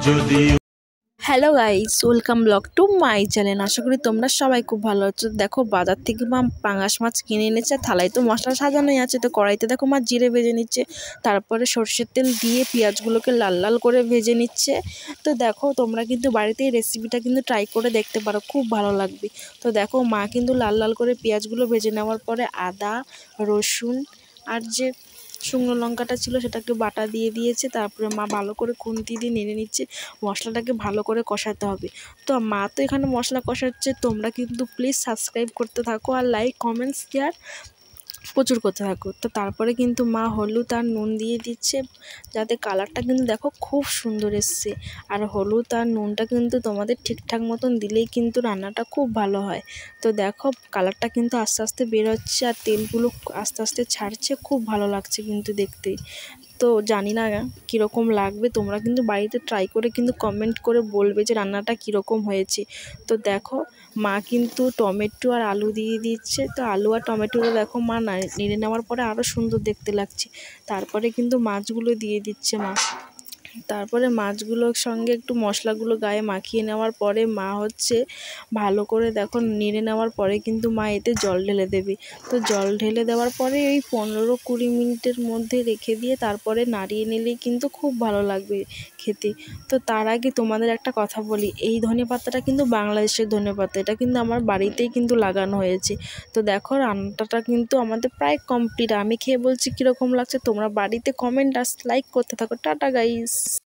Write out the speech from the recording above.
যদি। Hello guys, welcome vlog to my channel. আশা করি তোমরা সবাই খুব ভালো আছো। দেখো বাজার থেকে মা পাঙাশ মাছ কিনে এনেছে। থালায় তো মশলা সাজানোই আছে, তো কড়াইতে দেখো মা জিরে ভেজে নিচ্ছে, তারপরে সর্ষের তেল দিয়ে পেঁয়াজগুলোকে লাল লাল করে ভেজে নিচ্ছে। তো দেখো তোমরা কিন্তু বাড়িতে এই রেসিপিটা কিন্তু ট্রাই করে দেখতে পারো, খুব ভালো লাগবে। তো দেখো মা কিন্তু লাল লাল করে পেঁয়াজগুলো ভেজে নেওয়ার পরে আদা রসুন আর যে শুকনো লঙ্কাটা ছিল সেটাকে বাটা দিয়ে দিয়েছে। তারপরে মা ভালো করে খুন্তি দিয়ে নেড়ে নিচ্ছে। মশলাটাকে ভালো করে কষাতে হবে। তো মা তো এখানে মশলা কষাচ্ছে, তোমরা কিন্তু প্লিজ সাবস্ক্রাইব করতে থাকো আর লাইক কমেন্ট শেয়ার প্রচুর করতে থাকো। তো তারপরে কিন্তু মা হলুদ আর নুন দিয়ে দিচ্ছে, যাতে কালারটা কিন্তু দেখো খুব সুন্দর এসছে। আর হলুদ আর নুনটা কিন্তু তোমাদের ঠিকঠাক মতন দিলেই কিন্তু রান্নাটা খুব ভালো হয়। তো দেখো কালারটা কিন্তু আস্তে আস্তে বেরোচ্ছে আর তেলগুলো আস্তে আস্তে ছাড়ছে, খুব ভালো লাগছে কিন্তু দেখতে। তো জানি না কীরকম লাগবে, তোমরা কিন্তু বাড়িতে ট্রাই করে কিন্তু কমেন্ট করে বলবে যে রান্নাটা কীরকম হয়েছে। তো দেখো মা কিন্তু টমেটো আর আলু দিয়ে দিচ্ছে। তো আলু আর টমেটোটা দেখো মা নেড়ে নেওয়ার পরে আরও সুন্দর দেখতে লাগছে। তারপরে কিন্তু মাছগুলো দিয়ে দিচ্ছে মা। তারপরে মাছগুলোর সঙ্গে একটু মশলাগুলো গায়ে মাখিয়ে নেওয়ার পরে মা ভালো করে দেখো নেড়ে নেওয়ার পরে কিন্তু মা এতে জল ঢেলে দেবে। তো জল ঢেলে দেওয়ার পরে ওই 15-20 মিনিটের মধ্যে রেখে দিয়ে তারপরে নাড়িয়ে নিলেই কিন্তু খুব ভালো লাগবে খেতে। তো তার আগে তোমাদের একটা কথা বলি, এই ধনেপাতাটা কিন্তু বাংলাদেশের ধনেপাতা, এটা কিন্তু আমার বাড়িতেই কিন্তু লাগানো হয়েছে। তো দেখো রান্নাটা কিন্তু আমাদের প্রায় কমপ্লিট। আমি খেয়ে বলছি কীরকম লাগছে, তোমরা বাড়িতে কমেন্ট আর লাইক করতে থাকো। Tata guys.